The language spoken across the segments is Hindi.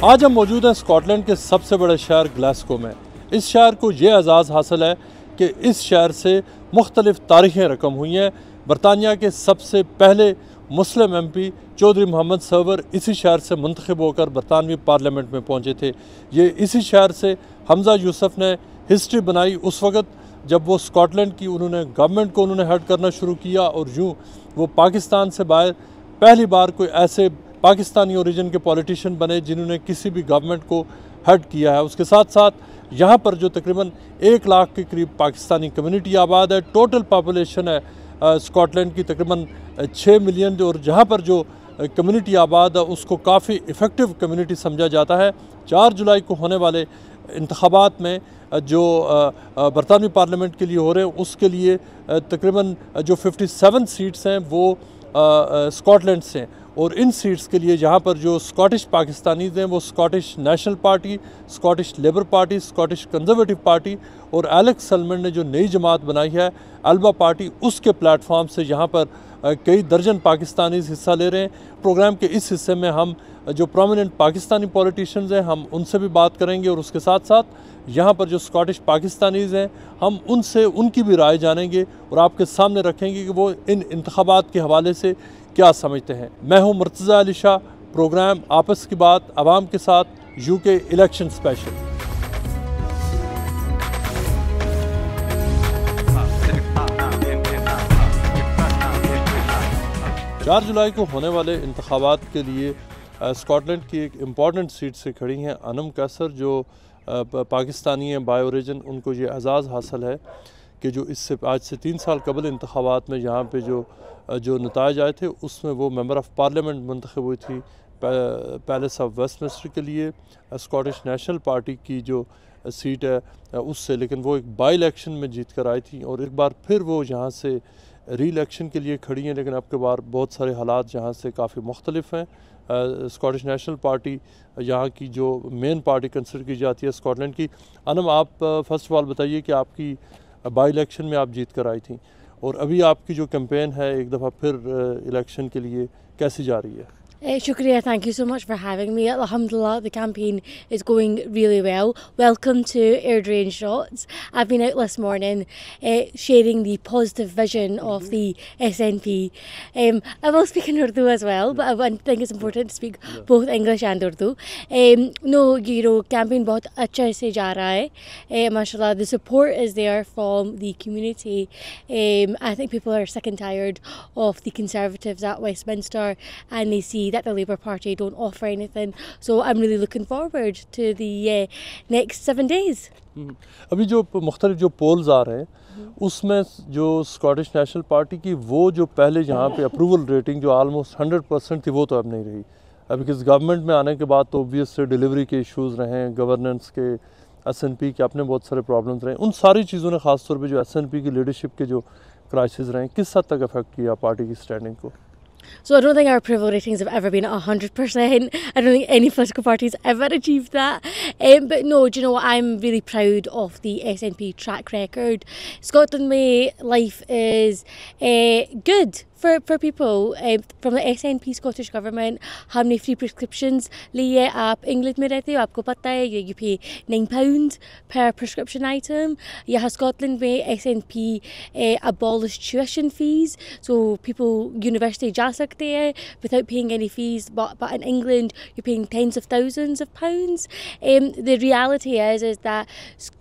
आज हम मौजूद हैं स्कॉटलैंड के सबसे बड़े शहर ग्लासगो में। इस शहर को ये एजाज़ हासिल है कि इस शहर से मुख्तलिफ तारीखें रकम हुई हैं। बरतानिया के सबसे पहले मुस्लिम MP चौधरी मोहम्मद सरवर इसी शहर से मुंतखब होकर बरतानवी पार्लियामेंट में पहुँचे थे। ये इसी शहर से हमजा यूसुफ ने हिस्ट्री बनाई उस वक़्त जब वो स्कॉटलैंड की गवर्नमेंट को हेड करना शुरू किया, और यूँ वो पाकिस्तान से बाहर पहली बार कोई ऐसे पाकिस्तानी ओरिजिन के पॉलिटिशियन बने जिन्होंने किसी भी गवर्नमेंट को हेड किया है। उसके साथ साथ यहाँ पर जो तकरीबन 1 लाख के करीब पाकिस्तानी कम्युनिटी आबाद है। टोटल पॉपुलेशन है स्कॉटलैंड की तकरीबन 6 मिलियन, और जहाँ पर जो कम्युनिटी आबाद है उसको काफ़ी इफ़ेक्टिव कम्युनिटी समझा जाता है। 4 जुलाई को होने वाले इंतखाबात में जो बरतानवी पार्लियामेंट के लिए हो रहे हैं उसके लिए तकरीबन जो 57 सीट्स हैं वो स्कॉटलैंड से हैं, और इन सीट्स के लिए जहाँ पर जो स्कॉटिश पाकिस्तानीज़ हैं वो Scottish national party, Scottish Labour party, Scottish conservative party और एलेक्स सलमन ने जो नई जमात बनाई है अल्बा पार्टी, उसके प्लेटफॉर्म से यहाँ पर कई दर्जन पाकिस्तानीज़ हिस्सा ले रहे हैं। प्रोग्राम के इस हिस्से में हम जो प्रोमिनेंट पाकिस्तानी पॉलिटिशियंस हैं हम उनसे भी बात करेंगे, और उसके साथ साथ यहाँ पर जो स्कॉटिश पाकिस्तानीज़ हैं हम उनसे उनकी भी राय जानेंगे और आपके सामने रखेंगे कि वो इन इंतखाबात के हवाले से क्या समझते हैं। मैं हूँ मुर्तज़ा अली शाह, प्रोग्राम आपस की बात आवाम के साथ, UK इलेक्शन स्पेशल। 4 जुलाई को होने वाले इंतखाबात के लिए स्कॉटलैंड की एक इम्पॉर्टेंट सीट से खड़ी हैं अनम कैसर, जो पाकिस्तानी हैं बाय ओरिजिन। उनको ये एजाज़ हासिल है कि जो इससे आज से 3 साल कबल इंतखाबात में यहाँ पे जो नताइज आए थे उसमें वो मेंबर ऑफ़ पार्लियामेंट मुंतखब हुई थी पैलेस ऑफ वेस्टमिंस्टर के लिए स्कॉटिश नेशनल पार्टी की जो सीट है उससे, लेकिन वो एक बाई इलेक्शन में जीत कर आई थी और एक बार फिर वो यहाँ से री इलेक्शन के लिए खड़ी हैं। लेकिन अब के बार बहुत सारे हालात यहाँ से काफ़ी मुख्तलिफ हैं। स्कॉटिश नेशनल पार्टी यहाँ की जो मेन पार्टी कंसिडर की जाती है स्कॉटलैंड की। अनम, आप फर्स्ट ऑफ ऑल बताइए कि आपकी बाई इलेक्शन में आप जीत कर आई थी और अभी आपकी जो कैंपेन है एक दफ़ा फिर इलेक्शन के लिए कैसी जा रही है? Shukriya, thank you so much for having me. Alhamdulillah, the campaign is going really well. Welcome to Airdrie Shots. I've been out this morning sharing the positive vision of the SNP. I will speak in Urdu as well, but I think it's important to speak both English and Urdu. Campaign बहुत अच्छा से जा रहा है. Mashallah, the support is there from the community. I think people are sick and tired of the Conservatives at Westminster, and they see that the Labour Party don't offer anything. So I'm really looking forward to the next 7 days. अभी जो मुख्तलिफ जो पोल्स आ रहे हैं उसमें जो स्कॉटिश नेशनल पार्टी की वो जो पहले यहाँ पे अप्रूवल रेटिंग जो आलमोस्ट 100% थी वो तो अब नहीं रही। अभी किस गवर्नमेंट में आने के बाद तो ऑब्वियस डिलीवरी के इश्यूज़ रहे हैं, गवर्नेंस के, SNP के अपने बहुत सारे प्रॉब्लम्स रहे। उन सारी चीज़ों ने ख़ास तौर पे जो SNP की लीडरशिप के जो क्राइसिस रहे किस हद तक अफेक्ट किया पार्टी की स्टैंडिंग को? So I don't think our approval ratings have ever been at 100%. I don't think any political party's ever achieved that. But no, do you know what? I'm really proud of the SNP track record. Scotland में life is good for people. From the SNP Scottish Government, हमने free prescriptions लिए. आप इंग्लैंड में रहते हो, आपको पता है you pay £9 per prescription item. यहाँ स्कॉटलैंड में SNP abolished tuition fees, so people university जा सकते हैं without paying any fees. But in England, you're paying tens of thousands of pounds. The reality is that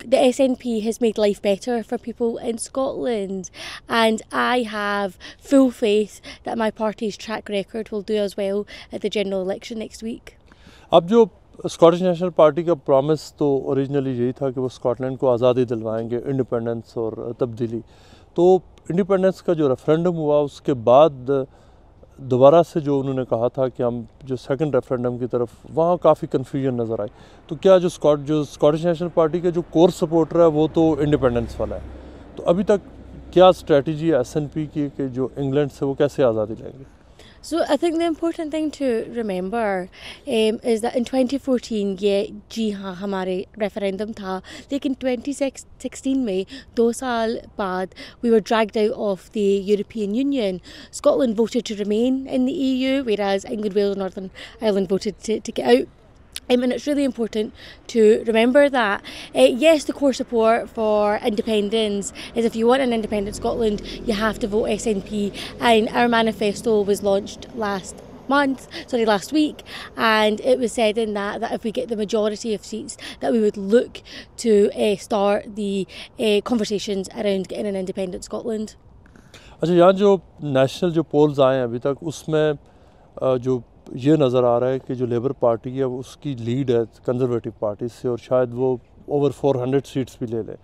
the SNP has made life better for people in Scotland, and I have full faith that my party's track record will do as well at the general election next week. अब जो स्कॉटिश नेशनल पार्टी का प्रॉमिस तो ओरिजिनली यही था कि वो स्कॉटलैंड को आज़ादी दिलवाएंगे, इंडिपेंडेंस और तब्दीली। तो इंडिपेंडेंस का जो रेफरेंडम हुआ उसके बाद दोबारा से जो उन्होंने कहा था कि हम जो सेकंड रेफरेंडम की तरफ, वहाँ काफ़ी कन्फ्यूजन नज़र आई। तो क्या जो स्कॉटिश नेशनल पार्टी का जो कोर सपोर्टर है वो तो इंडिपेंडेंस वाला है, तो अभी तक क्या स्ट्रेटजी है SNP की कि जो इंग्लैंड से वो कैसे आज़ादी लेंगे? So I think the important thing to remember is that in 2014 ये जी हाँ हमारे रेफरेंडम था, लेकिन 2016 में 2 साल बाद we were dragged out of the European Union. Scotland voted to remain in the EU, whereas England, Wales and Northern Ireland voted to get out. And it's really important to remember that. Yes, the core support for independence is if you want an independent Scotland, you have to vote SNP. And our manifesto was launched last week, and it was said in that if we get the majority of seats, that we would look to start the conversations around getting an independent Scotland. अच्छा, यहाँ जो नेशनल जो पोल्स आए हैं अभी तक, उसमें जो ये नज़र आ रहा है कि जो लेबर पार्टी है उसकी लीड है कंजर्वेटिव पार्टी से, और शायद वो ओवर 400 सीट्स भी ले ले।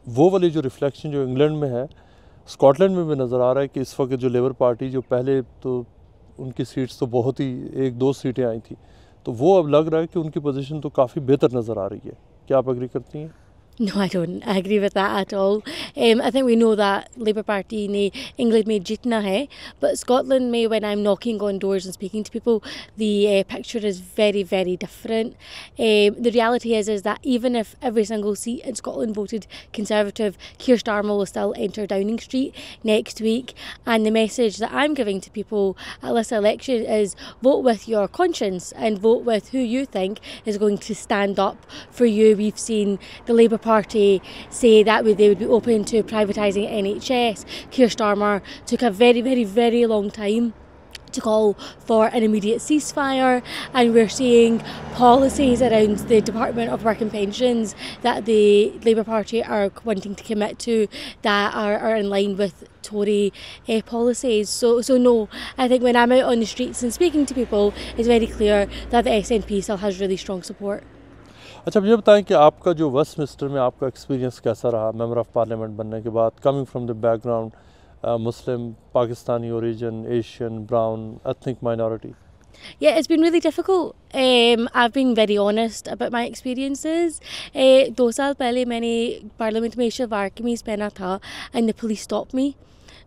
वो वाली जो रिफ्लेक्शन जो इंग्लैंड में है, स्कॉटलैंड में भी नज़र आ रहा है कि इस वक्त जो लेबर पार्टी जो पहले तो उनकी सीट्स तो बहुत ही 1-2 सीटें आई थी, तो वो अब लग रहा है कि उनकी पोजीशन तो काफ़ी बेहतर नज़र आ रही है। क्या आप एग्री करती हैं? No, I don't agree with that at all. I think we know that Labour Party ne England mein jeetna hai, but Scotland mein, when I'm knocking on doors and speaking to people, the picture is very, very different. The reality is that even if every single seat in Scotland voted Conservative, Keir Starmer will still enter Downing Street next week. And the message that I'm giving to people at this election is vote with your conscience and vote with who you think is going to stand up for you. We've seen the Labour Party say that they would be open to privatising NHS. Keir Starmer took a very, very, very long time to call for an immediate ceasefire, and we're seeing policies around the Department of Work and Pensions that the Labour Party are wanting to commit to that are in line with Tory policies. So no, I think when I'm out on the streets and speaking to people, it's very clear that the SNP still has really strong support. अच्छा, मुझे बताएं कि आपका जो वेस्टमिंस्टर में आपका एक्सपीरियंस कैसा रहा मेंबर ऑफ पार्लियामेंट बनने के बाद, coming from the background Muslim, Pakistani origin, Asian, brown, ethnic minority? Yeah, it's been really difficult. I've been very honest about my experiences. 2 साल पहले मैंने पार्लियामेंट में शलवार कमीज़ पहना था and the police stopped me.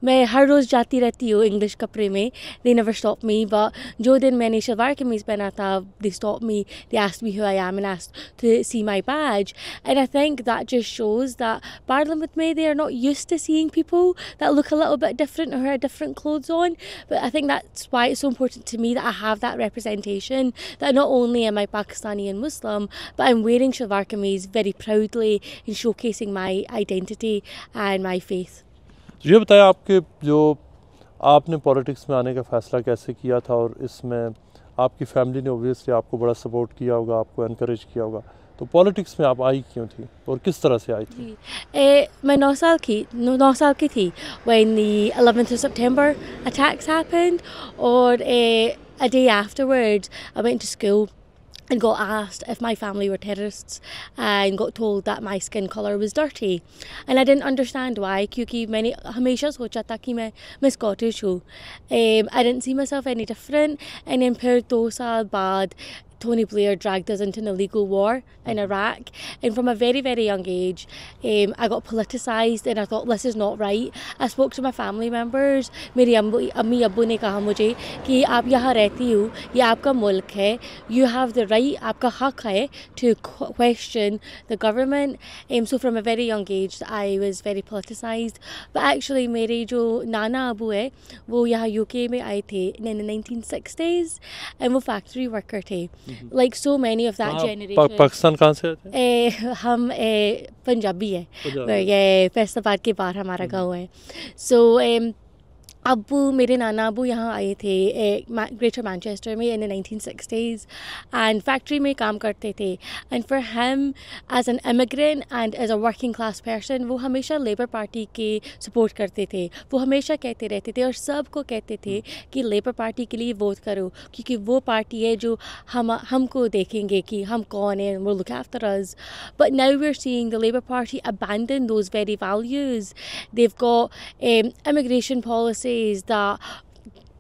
मैं हर रोज़ जाती रहती हूँ इंग्लिश कपड़े में. They never stopped me, but जो दिन मैंने शलवार कमीज़ पहना था, they stopped me. They asked me who I am and asked to see my badge. And I think that just shows that Parliament में they are not used to seeing people that look a little bit different or have different clothes on. But I think that's why it's so important to me that I have that representation, that not only am I Pakistani and Muslim, but I'm wearing shalwar kameez very proudly in showcasing my identity and my faith. ये बताएं आपके जो आपने पॉलिटिक्स में आने का फ़ैसला कैसे किया था, और इसमें आपकी फैमिली ने ओब्वियसली आपको बड़ा सपोर्ट किया होगा, आपको एनकरेज किया होगा, तो पॉलिटिक्स में आप आई क्यों थी और किस तरह से आई थी? मैं 9 साल की थी when the 11th of September attacks happened, or a day afterwards I went to school and got asked if my family were terrorists and got told that my skin colour was dirty, and I didn't understand why, क्योंकि मैंने हमेशा सोचा था कि मैं Scottish हूँ. I didn't see myself any different, and then फिर 2 साल बाद Tony Blair dragged us into an illegal war in Iraq, and from a very, very young age I got politicised, and I thought this is not right. I spoke to my family members. मेरी अम्मी अब्बू ने कहा मुझे कि आप यहाँ रहती हो, ये आपका मुल्क है, you have the right, आपका हक है to question the government. So from a very young age I was very politicised. But actually मेरे जो नाना अबू है वो यहाँ UK में आए थे in the 1960s, and वो factory worker थे. Like so many of that generation. Pakistan कहाँ से थे? हम पंजाबी है, ये फैसलाबाद के बाहर हमारा गांव है. So अब्बू मेरे नाना अब्बू यहाँ आए थे ग्रेटर मैनचेस्टर में in the 1960s and factory में काम करते थे. And for him as an immigrant and as a working class person वो हमेशा लेबर पार्टी के सपोर्ट करते थे. वो हमेशा कहते रहते थे और सबको कहते थे कि लेबर पार्टी के लिए वोट करो, क्योंकि वो पार्टी है जो हमको देखेंगे कि हम कौन है, will look after us. But now we're seeing the Labour Party abandon those very values. They've got immigration policies that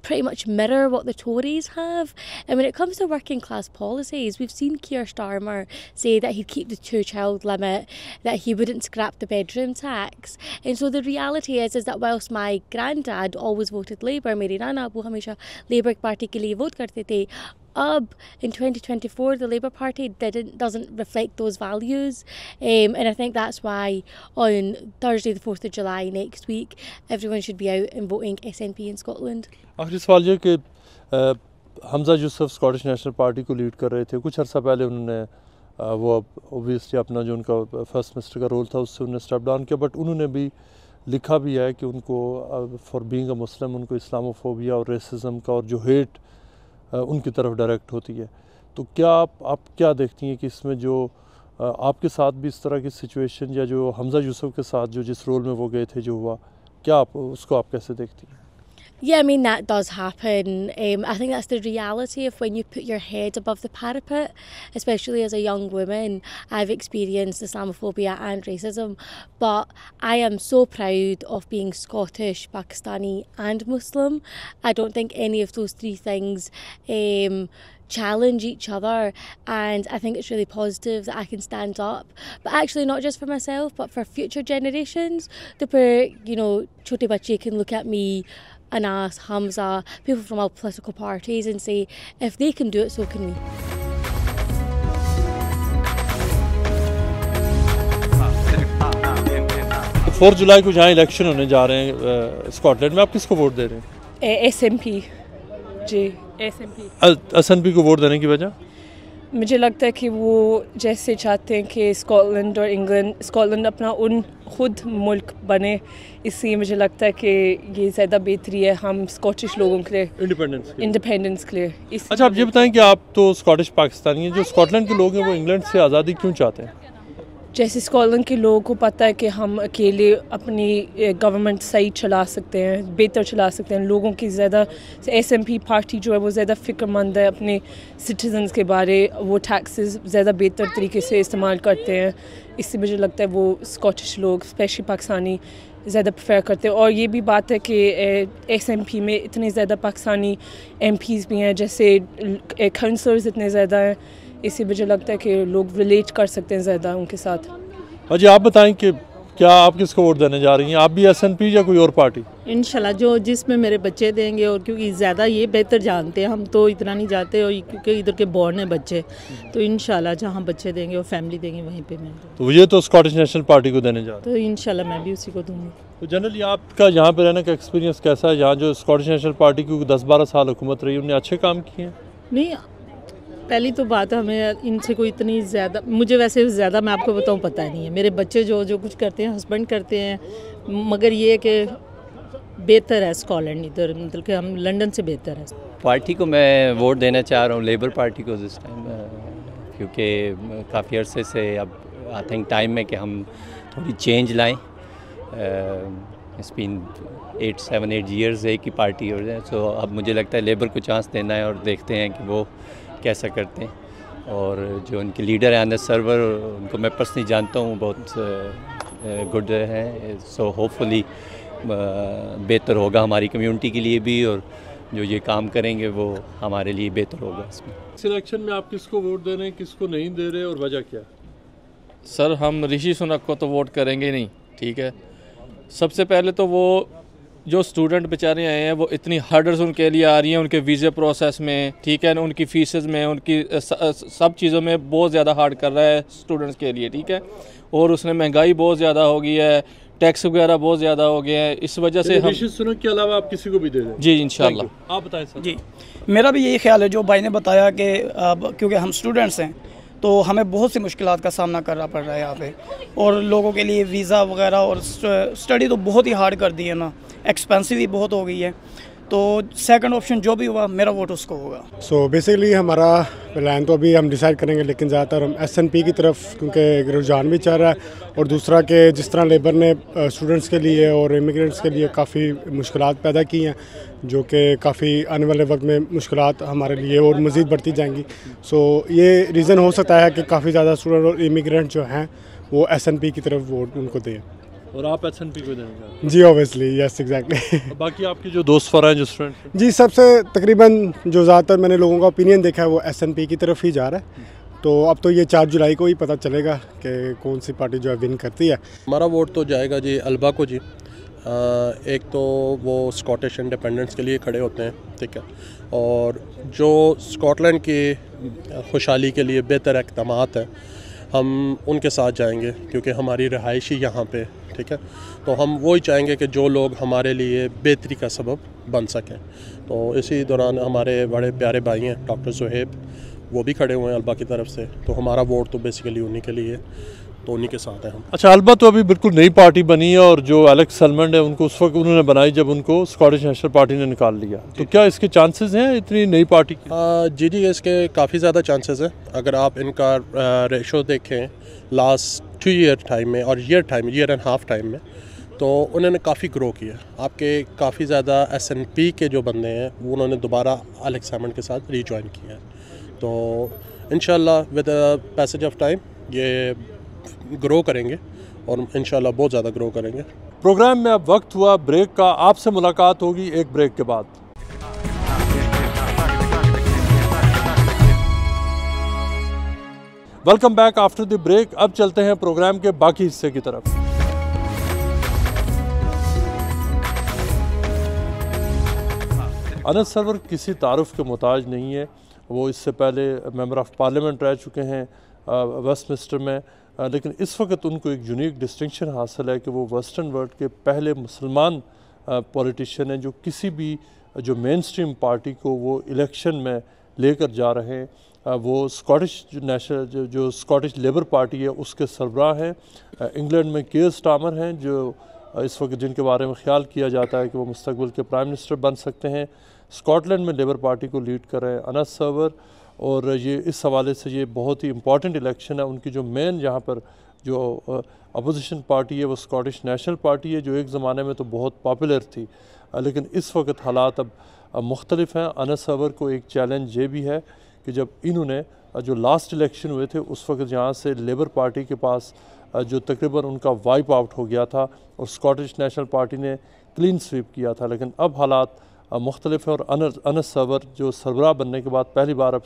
pretty much mirror what the Tories have. And when it comes to working class policies, we've seen Keir Starmer say that he'd keep the 2-child limit, that he wouldn't scrap the bedroom tax. And so the reality is that whilst my granddad always voted Labour, मेरे नाना अबू हमेशा Labour Party के लिए वोट करते थे, अब in 2024 the Labour Party doesn't reflect those values, and I think that's why on Thursday the 4th of July next week everyone should be out and voting SNP in Scotland. आखिरी सवाल ये कि Hamza Yusuf Scottish national party को लीड कर रहे थे, कुछ अर्सा पहले उन्होंने वो ओबियसली अपना जो उनका फर्स्ट मिनिस्टर का रोल था उससे उन्होंने स्टेप डाउन किया, बट उन्होंने भी लिखा भी है कि उनको फॉर बीइंग अ मुस्लिम उनको इस्लामोफोबिया और रेसिज्म का और जो हेट उनकी तरफ डायरेक्ट होती है। तो क्या आप क्या देखती हैं कि इसमें जो आपके साथ भी इस तरह की सिचुएशन या जो हमज़ा यूसुफ के साथ जो जिस रोल में वो गए थे जो हुआ, क्या आप उसको आप कैसे देखती हैं? Yeah, I mean, that does happen. I think that's the reality of when you put your head above the parapet, especially as a young woman. I've experienced Islamophobia and racism, but I am so proud of being Scottish, Pakistani and Muslim. I don't think any of those three things challenge each other, and I think it's really positive that I can stand up, but actually not just for myself but for future generations, where, you know, chote bache can look at me, Anas, Hamza, people from all political parties and say, if they can do it, so can we. 4 जुलाई को जहाँ इलेक्शन होने जा रहे हैं स्कॉटलैंड में, आप किसको वोट दे रहे हैं? SNP जी, SNP। SNP को वोट देने की वजह? मुझे लगता है कि वो जैसे चाहते हैं कि स्कॉटलैंड अपना खुद मुल्क बने, इसलिए मुझे लगता है कि ये ज़्यादा बेहतरी है हम स्कॉटिश लोगों के लिए, इंडिपेंडेंस के लिए। अच्छा, आप ये बताएं कि आप तो स्कॉटिश पाकिस्तानी हैं, जो स्कॉटलैंड के लोग हैं वो इंग्लैंड से आज़ादी क्यों चाहते हैं? जैसे स्कॉटलैंड के लोगों को पता है कि हम अकेले अपनी गवर्नमेंट सही चला सकते हैं, बेहतर चला सकते हैं। लोगों की ज़्यादा SNP पार्टी जो है वो ज़्यादा फ़िक्रमंद है अपने सिटीजन्स के बारे, वो टैक्सेस ज़्यादा बेहतर तरीके से इस्तेमाल करते हैं, इससे मुझे लगता है वो स्कॉटिश लोग स्पेशली पाकिस्तानी ज़्यादा प्रेफर करते हैं। और ये भी बात है कि SNP में इतने ज़्यादा पाकिस्तानी MPs भी हैं, जैसे काउंसलर्स इतने ज़्यादा हैं, इससे मुझे लगता है कि लोग रिलेट कर सकते हैं ज़्यादा उनके साथ। अच्छा, आप बताएं कि क्या आप किसको वोट देने जा रही हैं? आप भी SNP या कोई और पार्टी? इंशाल्लाह जो जिसमें मेरे बच्चे देंगे, और क्योंकि ज़्यादा ये बेहतर जानते हैं, हम तो इतना नहीं जानते, और क्योंकि इधर के बॉर्न है बच्चे, तो इंशाल्लाह जहाँ बच्चे देंगे और फैमिली देंगे वहीं पे मैं तो ये तो स्कॉटिश नेशनल पार्टी को देने जा रहे हैं, तो इंशाल्लाह मैं भी उसी को दूँगी। तो जनरली आपका यहाँ पे रहने का एक्सपीरियंस कैसा है? यहाँ जो स्कॉटिश नेशनल पार्टी की 10-12 साल हुकूमत रही, उन्होंने अच्छे काम किए हैं? नहीं, पहली तो बात हमें इनसे कोई इतनी ज़्यादा, मुझे वैसे ज़्यादा मैं आपको बताऊँ पता नहीं है, मेरे बच्चे जो कुछ करते हैं हस्बैंड करते हैं, मगर ये है कि बेहतर है स्कॉटलैंड, इधर मतलब कि हम लंदन से बेहतर है। पार्टी को मैं वोट देना चाह रहा हूँ, लेबर पार्टी को दिस टाइम, क्योंकि काफ़ी अरसे से अब आई थिंक टाइम है कि हम थोड़ी चेंज लाएँ। इट्स बीन 7-8 ईयर्स एक ही पार्टी हो जाए, सो अब मुझे लगता है लेबर को चांस देना है और देखते हैं कि वो कैसा करते हैं। और जो उनके लीडर हैं आनंद सरवर, उनको मैं पर्सनली जानता हूँ, बहुत गुड हैं, सो होपफुली बेहतर होगा हमारी कम्युनिटी के लिए भी, और जो ये काम करेंगे वो हमारे लिए बेहतर होगा। इसमें सिलेक्शन में आप किसको वोट दे रहे हैं, किसको नहीं दे रहे, और वजह क्या? सर, हम ऋषि सुनक को तो वोट करेंगे नहीं, ठीक है। सबसे पहले तो वो जो स्टूडेंट बेचारे आए हैं, वो इतनी हर्डल्स उनके लिए आ रही हैं, उनके वीज़े प्रोसेस में, ठीक है, उनकी फ़ीसेस में, उनकी सब चीज़ों में बहुत ज़्यादा हार्ड कर रहा है स्टूडेंट्स के लिए, ठीक है। और उसने महंगाई बहुत ज़्यादा हो गई है, टैक्स वगैरह बहुत ज़्यादा हो गया है, इस वजह से हम ऋषि सुनक के अलावा आप किसी को भी दे दें? जी इंशाल्लाह। आप बताएं सर। जी, मेरा भी यही ख्याल है जो भाई ने बताया कि क्योंकि हम स्टूडेंट्स हैं तो हमें बहुत सी मुश्किलात का सामना करना पड़ रहा है यहाँ पे, और लोगों के लिए वीज़ा वगैरह और स्टडी तो बहुत ही हार्ड कर दी है ना, एक्सपेंसिव भी बहुत हो गई है, तो सेकंड ऑप्शन जो भी हुआ मेरा वोट उसको होगा। सो बेसिकली हमारा प्लान तो अभी हम डिसाइड करेंगे, लेकिन ज़्यादातर हम SNP की तरफ, क्योंकि रुझान भी चल रहा है, और दूसरा कि जिस तरह लेबर ने स्टूडेंट्स के लिए और इमिग्रेंट्स के लिए काफ़ी मुश्किलात पैदा की हैं, जो कि काफ़ी आने वाले वक्त में मुश्किलात हमारे लिए और मज़ीद बढ़ती जाएंगी। सो ये रीज़न हो सकता है कि काफ़ी ज़्यादा स्टूडेंट और इमिग्रेंट जो हैं वो SNP की तरफ वोट उनको दें। और आप SNP को देना चाहते हैं? जी ऑब्वियसली, यस एग्जैक्टली। बाकी आपके जो दोस्त फरा हैं, जो स्टूडेंट? जी, सबसे तकरीबन जो ज़्यादातर मैंने लोगों का ओपिनियन देखा है वो SNP की तरफ ही जा रहा है, तो अब तो ये 4 जुलाई को ही पता चलेगा कि कौन सी पार्टी जो है विन करती है। हमारा वोट तो जाएगा जी अल्बा को जी। एक तो वो स्कॉटिश इंडिपेंडेंस के लिए खड़े होते हैं, ठीक है, और जो स्कॉटलैंड की खुशहाली के लिए बेहतर इक़दामात हैं हम उनके साथ जाएंगे, क्योंकि हमारी रहाइश ही यहाँ पे ठीक है। तो हम वही चाहेंगे कि जो लोग हमारे लिए बेहतरी का सबब बन सकें। तो इसी दौरान हमारे बड़े प्यारे भाई हैं डॉक्टर सुहेब, वो भी खड़े हुए हैं अल्बा की तरफ से। तो हमारा वोट तो बेसिकली उन्हीं के लिए, तो उन्हीं के साथ हैं हम। अच्छा, अल्बा तो अभी बिल्कुल नई पार्टी बनी है और जो एलेक्स सलमंड है उनको उस वक्त उन्होंने बनाई जब उनको स्कॉटिश नेशनल पार्टी ने निकाल लिया। तो क्या इसके चांसेस हैं इतनी नई पार्टी की? जी, इसके काफ़ी ज़्यादा चांसेस हैं। अगर आप इनका रेशो देखें लास्ट 2 ईयर टाइम में और ईयर एंड हाफ टाइम में, तो उन्होंने काफ़ी ग्रो किया। आपके काफ़ी ज़्यादा SNP के जो बंदे हैं वो उन्होंने दोबारा एलेक्स सलमंड के साथ रीजॉइन किया है। तो इंशाल्लाह विद पैसेज ऑफ टाइम ये ग्रो करेंगे और इंशाल्लाह बहुत ज़्यादा ग्रो करेंगे। प्रोग्राम में अब वक्त हुआ ब्रेक का। आपसे मुलाकात होगी एक ब्रेक के बाद। Welcome back after the break. अब चलते हैं प्रोग्राम के बाकी हिस्से की तरफ। अनस सरवर किसी तारुफ के मोहताज नहीं है। वो इससे पहले मेंबर ऑफ पार्लियामेंट रह चुके हैं वेस्टमिंस्टर में, लेकिन इस वक्त उनको एक यूनिक डिस्टिंक्शन हासिल है कि वो वेस्टर्न वर्ल्ड के पहले मुसलमान पॉलिटिशियन हैं जो किसी भी जो मेन स्ट्रीम पार्टी को वो इलेक्शन में लेकर जा रहे हैं। वो स्कॉटिश नेशनल जो स्कॉटिश लेबर पार्टी है उसके सरबराह हैं। इंग्लैंड में केयर स्टार्मर हैं जो इस वक्त जिनके बारे में ख्याल किया जाता है कि वो मुस्तकबिल के प्राइम मिनिस्टर बन सकते हैं। स्कॉटलैंड में लेबर पार्टी को लीड कर रहे हैं अनस सरवर, और ये इस हवाले से ये बहुत ही इम्पॉर्टेंट इलेक्शन है। उनकी जो मेन यहाँ पर जो अपोजिशन पार्टी है वो स्कॉटिश नेशनल पार्टी है जो एक ज़माने में तो बहुत पॉपुलर थी, लेकिन इस वक्त हालात अब मुख्तलिफ हैं। अनस सरवर को एक चैलेंज ये भी है कि जब इन्होंने जो लास्ट इलेक्शन हुए थे उस वक्त यहाँ से लेबर पार्टी के पास जो तकरीबन उनका वाइप आउट हो गया था और स्कॉटिश नेशनल पार्टी ने क्लीन स्वीप किया था, लेकिन अब हालात मुख्तलिफ है। और अनस सरवर जो सरबराह बनने के बाद पहली बार अब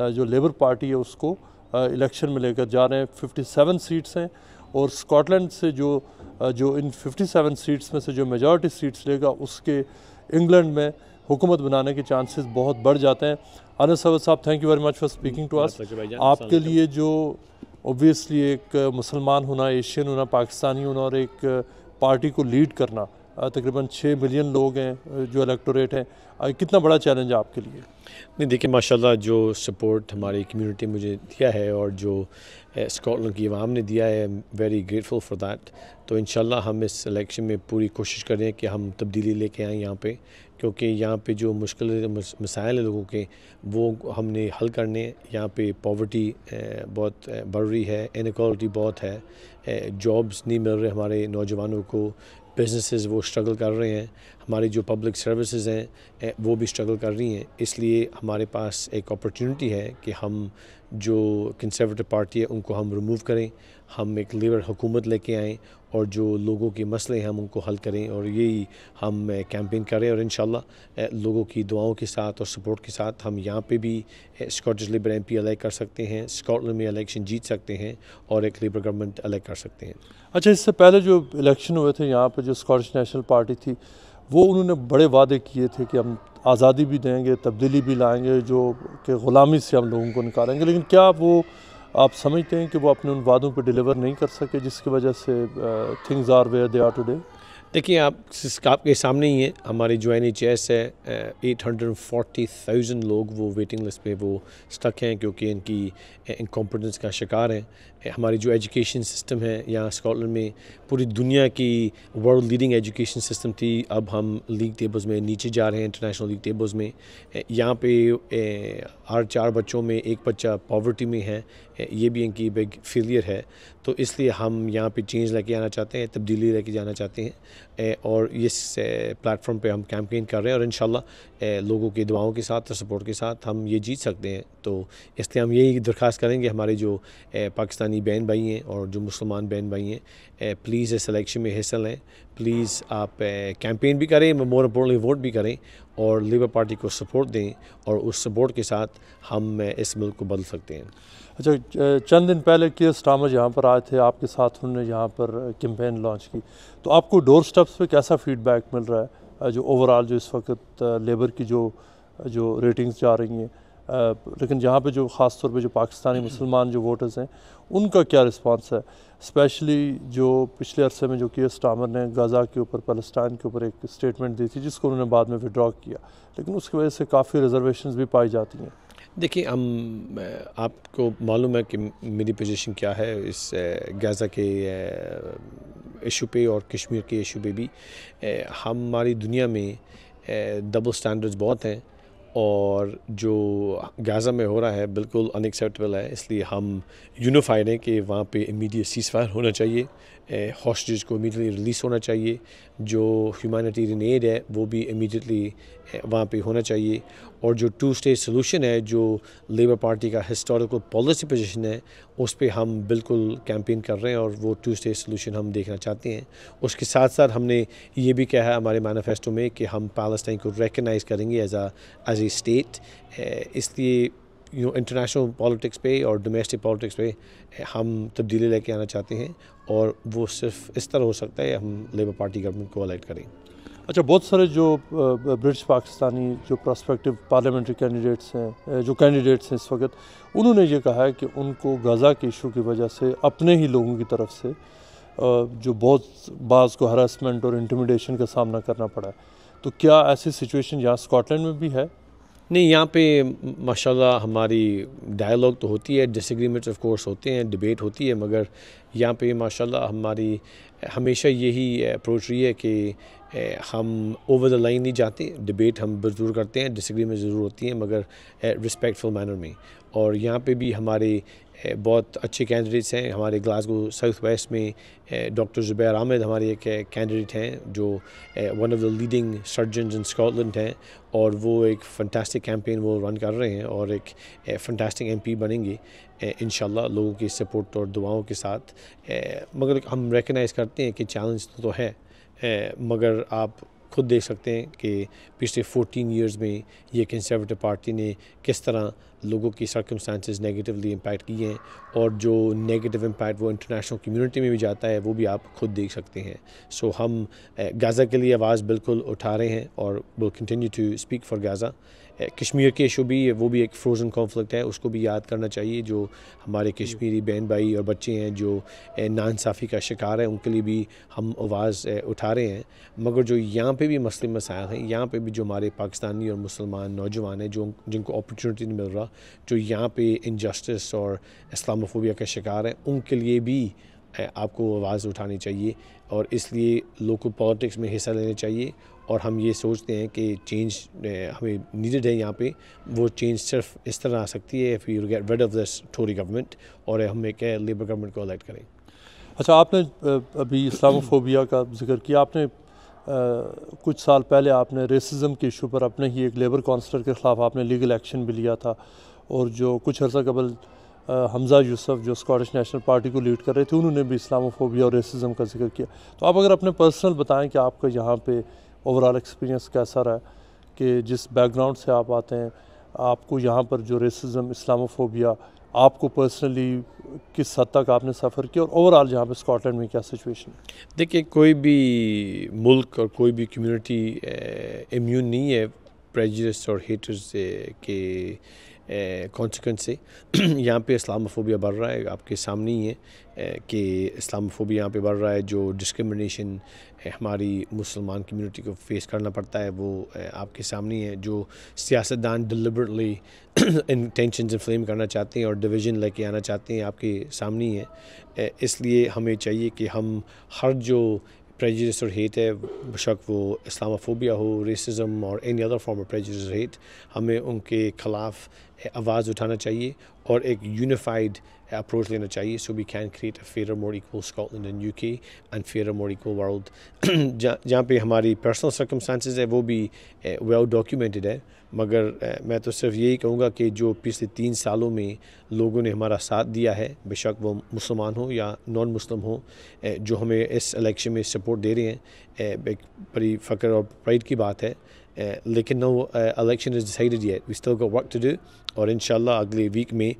जो लेबर पार्टी है उसको इलेक्शन में लेकर जा रहे हैं। 57 सीट्स हैं और स्कॉटलैंड से जो इन 57 सीट्स में से जो मेजॉरिटी सीट्स लेगा उसके इंग्लैंड में हुकूमत बनाने के चांसेस बहुत बढ़ जाते हैं। अनस सरवर साहब, thank you very much for speaking to us. आपके लिए जो ऑब्वियसली एक मुसलमान होना, एशियन होना, पाकिस्तानी होना और एक पार्टी को लीड करना, तकरीबन 6 मिलियन लोग हैं जो इलेक्टोरेट हैं, कितना बड़ा चैलेंज है आपके लिए? नहीं, देखिए माशाल्लाह जो सपोर्ट हमारी कम्युनिटी मुझे दिया है और जो स्कॉटलैंड की आवाम ने दिया है, वेरी ग्रेटफुल फॉर दैट। तो इंशाल्लाह हम इस इलेक्शन में पूरी कोशिश करें कि हम तब्दीली लेके आएँ यहाँ पे, क्योंकि यहाँ पे जो मुश्किल मसाइल है लोगों के वो हमने हल करने। यहाँ पे पॉवर्टी बहुत बढ़ रही है, इनइक्वालिटी बहुत है, जॉब्स नहीं मिल रहे हमारे नौजवानों को, बिजनेसेस वो स्ट्रगल कर रहे हैं, हमारी जो पब्लिक सर्विसेज हैं वो भी स्ट्रगल कर रही हैं। इसलिए हमारे पास एक अपॉर्चुनिटी है कि हम जो कंजर्वेटिव पार्टी है उनको हम रिमूव करें, हम एक लेबर हुकूमत लेके आएँ और जो लोगों के मसले हैं हम उनको हल करें, और यही हम कैंपेन करें। और इंशाल्लाह लोगों की दुआओं के साथ और सपोर्ट के साथ हम यहाँ पे भी स्कॉटिश लेबर MP इलेक्ट कर सकते हैं, स्कॉटलैंड में इलेक्शन जीत सकते हैं और एक लेबर गवर्नमेंट इलेक्ट कर सकते हैं। अच्छा, इससे पहले जो इलेक्शन हुए थे यहाँ पर जो स्कॉटिश नेशनल पार्टी थी वो उन्होंने बड़े वादे किए थे कि हम आज़ादी भी देंगे, तब्दीली भी लाएंगे, जो कि ग़ुलामी से हम लोगों को निकालेंगे, लेकिन क्या वो आप समझते हैं कि वो अपने उन वादों पर डिलीवर नहीं कर सके जिसकी वजह से things are where they are today? देखिए, आपके सामने ही है, हमारी जो NHS है 840,000 लोग वो वेटिंग लिस्ट पे वो स्टक हैं क्योंकि इनकी इनकॉम्पिटेंस का शिकार हैं। हमारी जो एजुकेशन सिस्टम है यहाँ स्कॉटलैंड में, पूरी दुनिया की वर्ल्ड लीडिंग एजुकेशन सिस्टम थी, अब हम लीग टेबल्स में नीचे जा रहे हैं, इंटरनेशनल लीग टेबल्स में। यहाँ पे हर 4 बच्चों में 1 बच्चा पॉवर्टी में है, ये भी इनकी बिग फेलियर है। तो इसलिए हम यहाँ पे चेंज लेके आना चाहते हैं, तब्दीली लेके जाना चाहते हैं और इस प्लेटफॉर्म पे हम कैंपेन कर रहे हैं और इंशाल्लाह लोगों की दुआओं के साथ और सपोर्ट के साथ हम ये जीत सकते हैं। तो इसलिए हम यही दरख्वास्त करेंगे हमारे जो पाकिस्तानी बहन भाई हैं और जो मुसलमान बहन भाई हैं, प्लीज़ इस इलेक्शन में हिस्सा लें, प्लीज़ आप कैंपेन भी करें, मोर इम्पोर्टेंटली वोट भी करें और लेबर पार्टी को सपोर्ट दें और उस सपोर्ट के साथ हम इस मुल्क को बदल सकते हैं। अच्छा, चंद दिन पहले केयर स्टार्मर यहाँ पर आए थे, आपके साथ उन्होंने यहाँ पर कैंपेन लॉन्च की, तो आपको डोर स्टेप्स पे कैसा फीडबैक मिल रहा है? जो ओवरऑल जो इस वक्त लेबर की जो रेटिंग्स जा रही हैं, लेकिन यहाँ पे जो ख़ास तौर पे जो पाकिस्तानी मुसलमान जो वोटर्स हैं उनका क्या रिस्पांस है? स्पेशली जो पिछले अरसे में जो कीयर स्टार्मर ने गाज़ा के ऊपर, पैलेस्टाइन के ऊपर एक स्टेटमेंट दी थी जिसको उन्होंने बाद में विड्रॉ किया, लेकिन उसकी वजह से काफ़ी रिजर्वेशंस भी पाई जाती हैं। देखिए, हम आपको मालूम है कि मेरी पोजीशन क्या है इस गाज़ा के इशू पे और कश्मीर के इशू पे भी। हमारी दुनिया में डबल स्टैंडर्ड्स बहुत हैं और जो गाज़ा में हो रहा है बिल्कुल अनएक्सेप्टेबल है, इसलिए हम यूनिफाइड हैं कि वहाँ पे इमीडिएट सीज़ फायर होना चाहिए, हॉस्टेज को इमीडिएटली रिलीज़ होना चाहिए, जो ह्यूमैनिटेरियन एड है वो भी इमीडिएटली वहाँ पे होना चाहिए, और जो टू स्टेट सोल्यूशन है जो लेबर पार्टी का हिस्टोरिकल पॉलिसी पोजीशन है उस पे हम बिल्कुल कैंपेन कर रहे हैं और वो टू स्टेट सोल्यूशन हम देखना चाहते हैं। उसके साथ साथ हमने ये भी कहा है हमारे मैनिफेस्टो में कि हम पैलेस्टाइन को रिकगनाइज़ करेंगे एज ए स्टेट। इसलिए इंटरनेशनल पॉलिटिक्स पे और डोमेस्टिक पॉलिटिक्स पे हम तब्दीली लेके आना चाहते हैं और वो सिर्फ इस तरह हो सकता है हम लेबर पार्टी गवर्नमेंट को इलेक्ट करें। अच्छा, बहुत सारे जो ब्रिटिश पाकिस्तानी जो प्रोस्पेक्टिव पार्लियामेंट्री कैंडिडेट्स हैं इस वक्त, उन्होंने ये कहा है कि उनको गाज़ा के इशू की वजह से अपने ही लोगों की तरफ से जो बहुत बाज़ को हरासमेंट और इंटिमिडेशन का सामना करना पड़ा है, तो क्या ऐसी सिचुएशन यहाँ स्कॉटलैंड में भी है? नहीं, यहाँ पे माशाल्लाह हमारी डायलॉग तो होती है, डिसएग्रीमेंट्स ऑफ कोर्स होते हैं, डिबेट होती है, मगर यहाँ पे माशाल्लाह हमारी हमेशा यही अप्रोच रही है कि हम ओवर द लाइन नहीं जाते। डिबेट हम ज़रूर करते हैं, डिसएग्रीमेंट ज़रूर होती हैं, मगर रिस्पेक्टफुल मैनर में। और यहाँ पे भी हमारे बहुत अच्छे कैंडिडेट्स हैं। हमारे ग्लासगो साउथ वेस्ट में डॉक्टर ज़ुबैर अहमद हमारे एक कैंडिडेट हैं जो one of the leading surgeons in Scotland हैं, और वो एक फंटास्टिक कैंपेन वो रन कर रहे हैं और एक फंटास्टिक एमपी बनेंगे इंशाल्लाह लोगों की सपोर्ट और दुआओं के साथ। मगर हम रिकग्नाइज़ करते हैं कि चैलेंज तो है, मगर आप खुद देख सकते हैं कि पिछले 14 इयर्स में ये कंजर्वेटिव पार्टी ने किस तरह लोगों की सर्कमस्टांसेस नेगेटिवली इम्पैक्ट किए हैं, और जो नेगेटिव इम्पैक्ट वो इंटरनेशनल कम्युनिटी में भी जाता है वो भी आप खुद देख सकते हैं। सो हम गाज़ा के लिए आवाज़ बिल्कुल उठा रहे हैं और will continue to speak for Gaza. Kashmir के इशू भी वो भी एक फ्रोज़न कॉन्फ्लिक्ट है, उसको भी याद करना चाहिए। जो हमारे कश्मीरी बहन भाई और बच्चे हैं जो नाइंसाफ़ी का शिकार है, उनके लिए भी हम आवाज़ उठा रहे हैं। मगर जो यहाँ पे भी मसले मसाइल हैं, यहाँ पे भी जो हमारे पाकिस्तानी और मुसलमान नौजवान हैं जो जिनको अपॉर्चुनिटी नहीं मिल रहा, जो यहाँ पे इनजस्टिस और इस्लामोफोबिया का शिकार हैं, उनके लिए भी आपको आवाज़ उठानी चाहिए और इसलिए लोकल पॉलिटिक्स में हिस्सा लेना चाहिए। और हम ये सोचते हैं कि चेंज हमें नीडेड है यहाँ पे। वो चेंज सिर्फ इस तरह आ सकती है if you get rid of this Tory government और हम एक लेबर गवर्नमेंट को इलेक्ट करें। अच्छा, आपने अभी इस्लामोफोबिया का जिक्र किया, आपने कुछ साल पहले आपने रेसिज्म के इशू पर अपने ही एक लेबर काउंसलर के ख़िलाफ़ आपने लीगल एक्शन भी लिया था, और जो कुछ अर्सा कबल हमजा यूसुफ जो स्कॉटिश नेशनल पार्टी को लीड कर रहे थे, उन्होंने भी इस्लामोफोबिया और रेसिज्म का जिक्र किया। तो आप अगर अपने पर्सनल बताएं कि आपका यहाँ पे ओवरऑल एक्सपीरियंस कैसा रहा, कि जिस बैकग्राउंड से आप आते हैं, आपको यहाँ पर जो रेसिज्म, इस्लामोफोबिया आपको पर्सनली किस हद तक आपने सफ़र किया, और ओवरऑल यहाँ पे स्कॉटलैंड में क्या सिचुएशन है? देखिए, कोई भी मुल्क और कोई भी कम्युनिटी इम्यून नहीं है प्रेजुडिस और हेटर्स के कॉन्सिक्वेंस से। यहाँ पे इस्लामोफोबिया बढ़ रहा है, आपके सामने ही है कि इस्लामोफोबिया यहाँ पे बढ़ रहा है। जो डिस्क्रिमिनेशन हमारी मुसलमान कम्युनिटी को फेस करना पड़ता है वो आपके सामने है। जो सियासतदान डिलिबरेटली इंटेंशंस इन्फ्लेम करना चाहते हैं और डिवीज़न लेके आना चाहते हैं, आपके सामने ही है। इसलिए हमें चाहिए कि हम हर जो प्रेजुडिस और हेट है, बेशक वो इस्लामोफोबिया हो, रेसिज्म और any other form of prejudice और हेट, हमें उनके ख़िलाफ़ आवाज़ उठाना चाहिए और एक यूनिफाइड अप्रोच लेना चाहिए, so we can create a fair more equal Scotland and UK and fair more equal world. जहाँ पे हमारी पर्सनल सर्कमस्टांसेस है वो भी वेल डॉक्यूमेंटेड है, मगर मैं तो सिर्फ यही कहूँगा कि जो पिछले 3 सालों में लोगों ने हमारा साथ दिया है, बेशक वो मुसलमान हो या नॉन मुस्लिम हो, जो हमें इस इलेक्शन में सपोर्ट दे रहे हैं, एक बड़ी फ़ख्र और प्राइड की बात है। लेकिन no election is decided yet, we still got work to do, और इंशाल्लाह अगले वीक में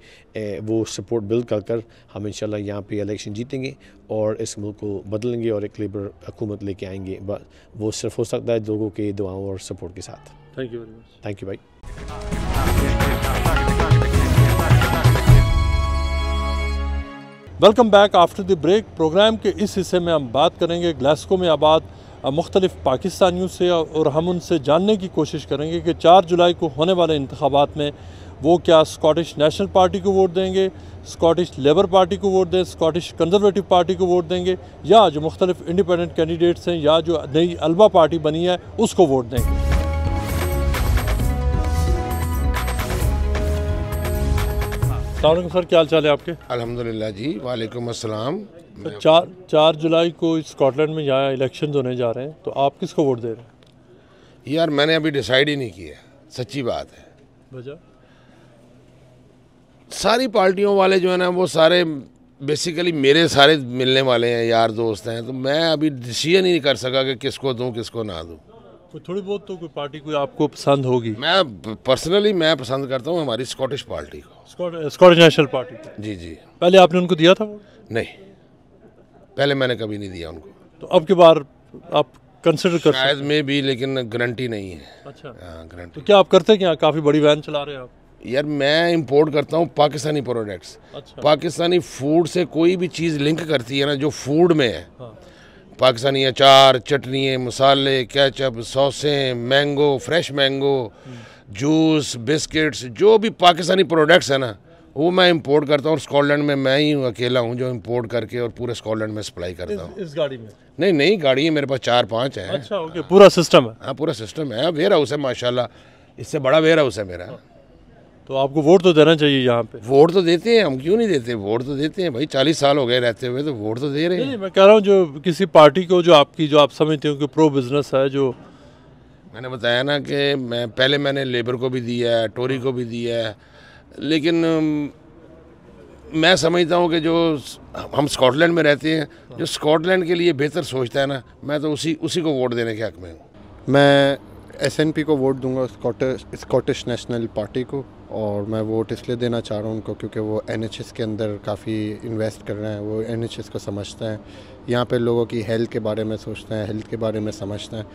वो सपोर्ट बिल्ड कर हम इंशाल्लाह यहाँ पे इलेक्शन जीतेंगे और इस मुल्क को बदलेंगे और एक लेबर हुकूमत लेके आएंगे। बट वो सिर्फ हो सकता है लोगों के दुआओं और सपोर्ट के साथ। Thank you very much. Thank you भाई। Welcome back after the break. Programme के इस हिस्से में हम बात करेंगे ग्लासगो में आबाद मुख्तलिफ पाकिस्तानियों से और हम उनसे जानने की कोशिश करेंगे कि 4 जुलाई को होने वाले इंतखाबात में वो क्या स्कॉटिश नेशनल पार्टी को वोट देंगे, स्कॉटिश लेबर पार्टी को वोट दें, स्कॉटिश कंजर्वेटिव पार्टी को वोट देंगे, या जो मुख्तलिफ इंडिपेंडेंट कैंडिडेट्स हैं या जो नई अल्बा पार्टी बनी है उसको वोट देंगे। अस्सलाम सर, क्या हाल चाल है आपके? अल्हम्दुलिल्लाह जी, वालेकुम अस्सलाम। तो 4 जुलाई को स्कॉटलैंड में यहाँ इलेक्शन होने जा रहे हैं, तो आप किसको वोट दे रहे हैं? यार मैंने अभी डिसाइड ही नहीं किया, सच्ची बात है। वजह? सारी पार्टियों वाले जो है ना वो सारे बेसिकली मेरे सारे मिलने वाले हैं, यार दोस्त हैं, तो मैं अभी डिसीजन ही नहीं कर सका कि किसको दूँ किसको ना दूँ। कोई थोड़ी बहुत तो कोई पार्टी कोई आपको पसंद होगी? मैं पर्सनली मैं पसंद करता हूँ हमारी स्कॉटिश पार्टी को, स्कॉटिश नेशनल पार्टी। जी जी। पहले आपने उनको दिया था वोट? नहीं, पहले मैंने कभी नहीं दिया उनको। तो अब की बार आप कंसिडर कर शायद में भी, लेकिन गारंटी नहीं है। अच्छा, हाँ गारंटी। तो क्या आप करते क्या? काफ़ी बड़ी वैन चला रहे हैं आप। यार मैं इंपोर्ट करता हूँ पाकिस्तानी प्रोडक्ट्स। अच्छा। पाकिस्तानी फूड से कोई भी चीज़ लिंक करती है ना जो फूड में है, हाँ। पाकिस्तानी अचार, चटनी, मसाले, केचप, सॉसें, mango, fresh mango, juice, biscuits, जो भी पाकिस्तानी प्रोडक्ट्स है ना वो मैं इंपोर्ट करता हूँ। और स्कॉटलैंड में मैं ही अकेला हूँ जो इंपोर्ट करके और पूरे स्कॉटलैंड में सप्लाई करता हूँ। इस गाड़ी में? नहीं गाड़ी है मेरे पास 4-5 है। अच्छा, ओके, पूरा सिस्टम है? हाँ पूरा सिस्टम है, वेयर हाउस है माशाल्लाह, इससे बड़ा वेयर हाउस है मेरा। तो आपको वोट तो देना चाहिए यहाँ पे। वोट तो देते हैं हम, क्यों नहीं देते, वोट तो देते हैं भाई, 40 साल हो गए रहते हुए, तो वोट तो दे रहे हैं। नहीं, मैं कह रहा हूँ जो किसी पार्टी को जो आपकी जो आप समझते हो कि प्रो बिजनेस है, जो मैंने बताया ना कि मैंने लेबर को भी दिया है, टोरी को भी दिया है, लेकिन मैं समझता हूँ कि जो हम स्कॉटलैंड में रहते हैं, जो स्कॉटलैंड के लिए बेहतर सोचता है ना, मैं तो उसी को वोट देने के हक में हूँ। मैं SNP को वोट दूंगा, स्कॉटिश नेशनल पार्टी को, और मैं वोट इसलिए देना चाह रहा हूँ उनको क्योंकि वो NHS के अंदर काफ़ी इन्वेस्ट कर रहे हैं, वो NHS को समझते हैं, यहाँ पे लोगों की हेल्थ के बारे में सोचते हैं, हेल्थ के बारे में समझते हैं,